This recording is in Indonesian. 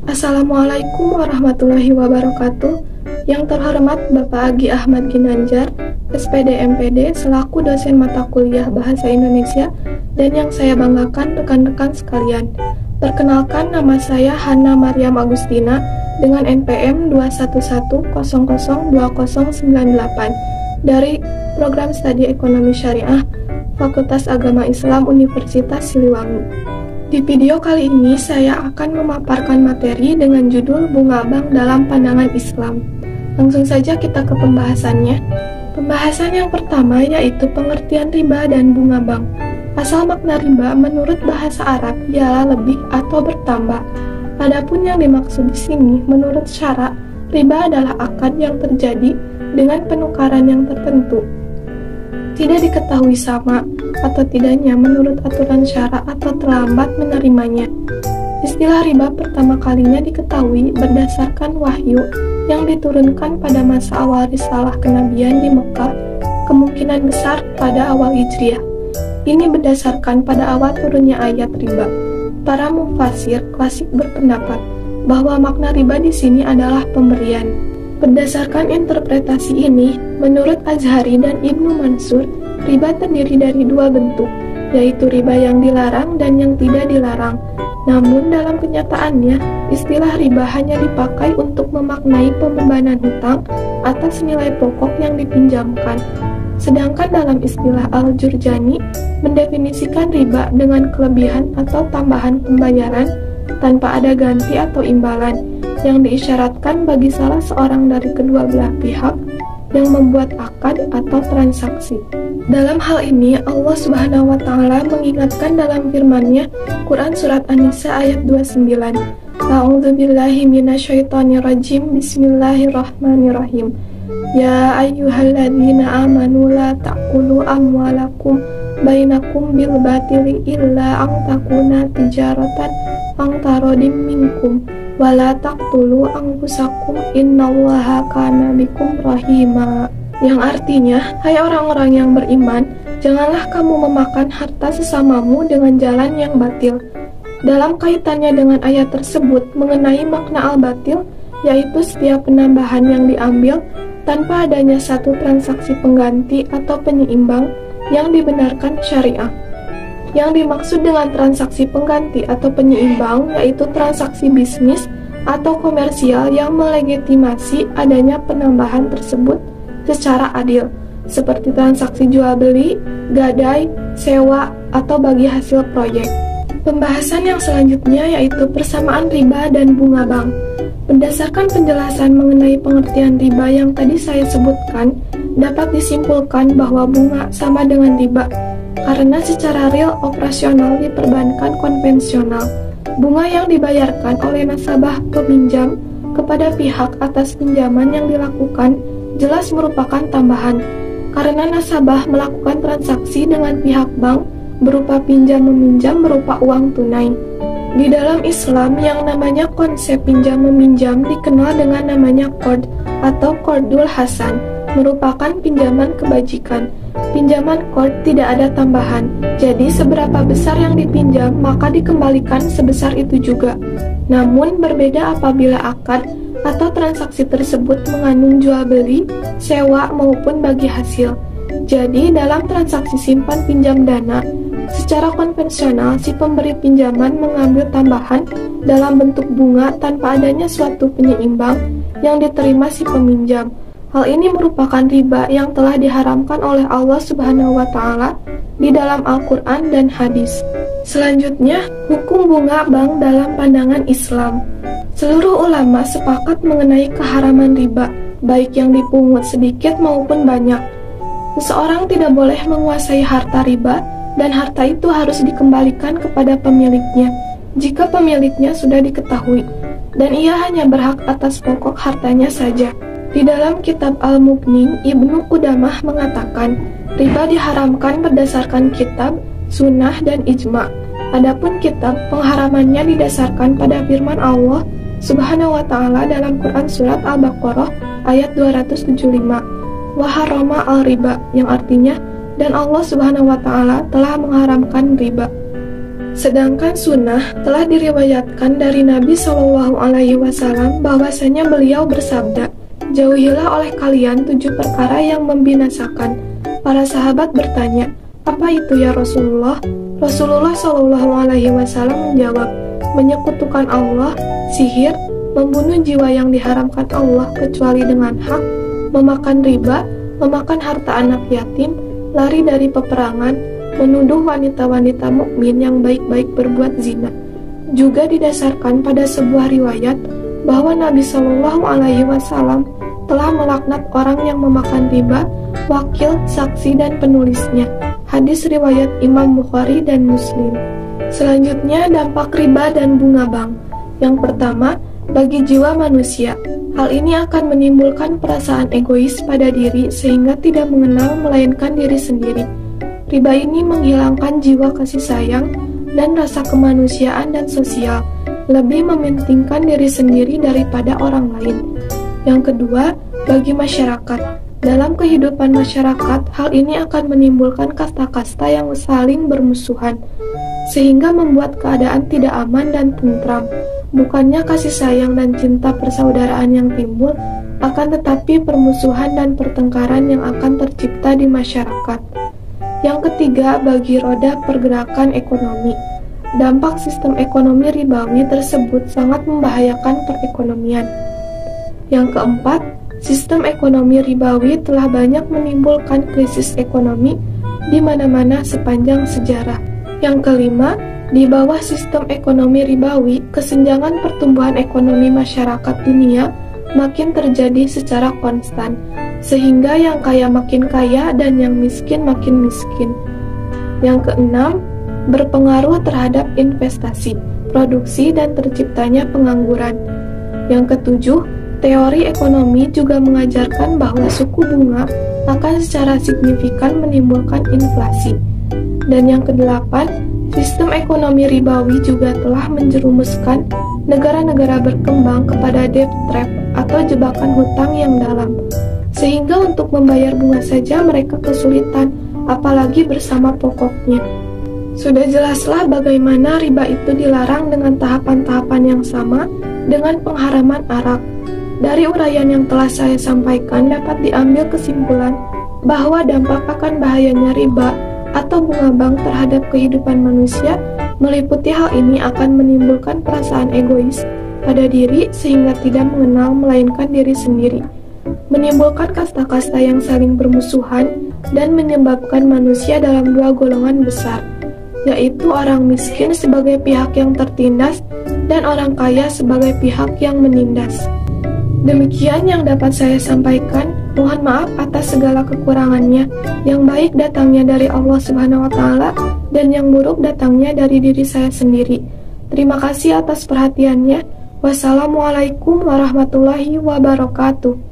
Assalamualaikum warahmatullahi wabarakatuh. Yang terhormat Bapak Agi Ahmad Ginanjar, SPD MPD selaku dosen mata kuliah Bahasa Indonesia, dan yang saya banggakan rekan-rekan sekalian. Perkenalkan, nama saya Hana Mariam Agustina dengan NPM 211002098 dari Program Studi Ekonomi Syariah Fakultas Agama Islam Universitas Siliwangi. Di video kali ini saya akan memaparkan materi dengan judul Bunga Bank dalam Pandangan Islam. Langsung saja kita ke pembahasannya. Pembahasan yang pertama yaitu pengertian riba dan bunga bank. Asal makna riba menurut bahasa Arab ialah lebih atau bertambah. Adapun yang dimaksud di sini menurut syarak, riba adalah akad yang terjadi dengan penukaran yang tertentu. Tidak diketahui sama atau tidaknya menurut aturan syarak atau terlambat menerimanya. Istilah riba pertama kalinya diketahui berdasarkan wahyu yang diturunkan pada masa awal risalah kenabian di Mekah, kemungkinan besar pada awal Hijriah. Ini berdasarkan pada awal turunnya ayat riba. Para mufasir klasik berpendapat bahwa makna riba di sini adalah pemberian. Berdasarkan interpretasi ini, menurut Azhari dan Ibnu Mansur, riba terdiri dari dua bentuk, yaitu riba yang dilarang dan yang tidak dilarang. Namun dalam kenyataannya, istilah riba hanya dipakai untuk memaknai pembebanan hutang atas nilai pokok yang dipinjamkan. Sedangkan dalam istilah Al-Jurjani, mendefinisikan riba dengan kelebihan atau tambahan pembayaran tanpa ada ganti atau imbalan, yang diisyaratkan bagi salah seorang dari kedua belah pihak yang membuat akad atau transaksi. Dalam hal ini, Allah Subhanahu wa Ta'ala mengingatkan dalam firman-Nya, Quran Surat An-Nisa ayat 29. A'udzubillahi minasyaitonirrajim. Bismillahirrahmanirrahim. Ya ayyuhalladzina amanu la ta'kulu amwalakum bainakum bil batili illa an takuna tijaratan an tarodim minkum wala taqtulu anfusakum innallaha kana bikum rahima. Yang artinya, hai orang-orang yang beriman, janganlah kamu memakan harta sesamamu dengan jalan yang batil. Dalam kaitannya dengan ayat tersebut mengenai makna al-batil, yaitu setiap penambahan yang diambil tanpa adanya satu transaksi pengganti atau penyeimbang yang dibenarkan syariah. Yang dimaksud dengan transaksi pengganti atau penyeimbang yaitu transaksi bisnis atau komersial yang melegitimasi adanya penambahan tersebut secara adil, seperti transaksi jual beli, gadai, sewa, atau bagi hasil proyek. Pembahasan yang selanjutnya yaitu persamaan riba dan bunga bank. Berdasarkan penjelasan mengenai pengertian riba yang tadi saya sebutkan, dapat disimpulkan bahwa bunga sama dengan riba, karena secara real operasional di perbankan konvensional, bunga yang dibayarkan oleh nasabah peminjam kepada pihak atas pinjaman yang dilakukan jelas merupakan tambahan, karena nasabah melakukan transaksi dengan pihak bank berupa pinjam-meminjam berupa uang tunai. Di dalam Islam, yang namanya konsep pinjam-meminjam dikenal dengan namanya qard atau qardul hasan, merupakan pinjaman kebajikan. Pinjaman qard tidak ada tambahan, jadi seberapa besar yang dipinjam maka dikembalikan sebesar itu juga. Namun berbeda apabila akad atau transaksi tersebut mengandung jual beli, sewa maupun bagi hasil. Jadi dalam transaksi simpan pinjam dana, secara konvensional si pemberi pinjaman mengambil tambahan dalam bentuk bunga tanpa adanya suatu penyeimbang yang diterima si peminjam. Hal ini merupakan riba yang telah diharamkan oleh Allah Subhanahu wa Ta'ala di dalam Al-Quran dan hadis. Selanjutnya, hukum bunga bank dalam pandangan Islam. Seluruh ulama sepakat mengenai keharaman riba, baik yang dipungut sedikit maupun banyak. Seseorang tidak boleh menguasai harta riba, dan harta itu harus dikembalikan kepada pemiliknya jika pemiliknya sudah diketahui, dan ia hanya berhak atas pokok hartanya saja. Di dalam kitab Al-Mughni, Ibnu Qudamah mengatakan, riba diharamkan berdasarkan kitab, sunnah, dan ijma'. Adapun kitab, pengharamannya didasarkan pada firman Allah Subhanahu wa Ta'ala dalam Quran Surat Al-Baqarah ayat 275, wa harrama al-riba, yang artinya, dan Allah Subhanahu wa Ta'ala telah mengharamkan riba. Sedangkan sunnah telah diriwayatkan dari Nabi Shallallahu Alaihi Wasallam bahwasanya beliau bersabda, jauhilah oleh kalian 7 perkara yang membinasakan. Para sahabat bertanya, apa itu ya Rasulullah? Rasulullah Shallallahu Alaihi Wasallam menjawab, menyekutukan Allah, sihir, membunuh jiwa yang diharamkan Allah kecuali dengan hak, memakan riba, memakan harta anak yatim, lari dari peperangan, menuduh wanita-wanita mukmin yang baik-baik berbuat zina. Juga didasarkan pada sebuah riwayat bahwa Nabi Shallallahu Alaihi Wasallam telah melaknat orang yang memakan riba, wakil, saksi, dan penulisnya. Hadis riwayat Imam Bukhari dan Muslim. Selanjutnya, dampak riba dan bunga bank. Yang pertama, bagi jiwa manusia, hal ini akan menimbulkan perasaan egois pada diri sehingga tidak mengenal melainkan diri sendiri. Riba ini menghilangkan jiwa kasih sayang dan rasa kemanusiaan dan sosial, lebih mementingkan diri sendiri daripada orang lain. Yang kedua, bagi masyarakat, dalam kehidupan masyarakat, hal ini akan menimbulkan kasta-kasta yang saling bermusuhan, sehingga membuat keadaan tidak aman dan tentram. Bukannya kasih sayang dan cinta persaudaraan yang timbul, akan tetapi permusuhan dan pertengkaran yang akan tercipta di masyarakat. Yang ketiga, bagi roda pergerakan ekonomi. Dampak sistem ekonomi ribawi tersebut sangat membahayakan perekonomian. Yang keempat, sistem ekonomi ribawi telah banyak menimbulkan krisis ekonomi di mana-mana sepanjang sejarah. Yang kelima, di bawah sistem ekonomi ribawi, kesenjangan pertumbuhan ekonomi masyarakat dunia makin terjadi secara konstan, sehingga yang kaya makin kaya dan yang miskin makin miskin. Yang keenam, berpengaruh terhadap investasi, produksi, dan terciptanya pengangguran. Yang ketujuh, teori ekonomi juga mengajarkan bahwa suku bunga akan secara signifikan menimbulkan inflasi. Dan yang kedelapan, sistem ekonomi ribawi juga telah menjerumuskan negara-negara berkembang kepada debt trap atau jebakan hutang yang dalam, sehingga untuk membayar bunga saja mereka kesulitan, apalagi bersama pokoknya. Sudah jelaslah bagaimana riba itu dilarang dengan tahapan-tahapan yang sama dengan pengharaman arak. Dari uraian yang telah saya sampaikan dapat diambil kesimpulan bahwa dampak akan bahayanya riba atau bunga bank terhadap kehidupan manusia meliputi hal ini akan menimbulkan perasaan egois pada diri sehingga tidak mengenal melainkan diri sendiri, menimbulkan kasta-kasta yang saling bermusuhan dan menyebabkan manusia dalam 2 golongan besar, yaitu orang miskin sebagai pihak yang tertindas dan orang kaya sebagai pihak yang menindas. Demikian yang dapat saya sampaikan. Mohon maaf atas segala kekurangannya. Yang baik datangnya dari Allah Subhanahu wa Ta'ala, dan yang buruk datangnya dari diri saya sendiri. Terima kasih atas perhatiannya. Wassalamualaikum warahmatullahi wabarakatuh.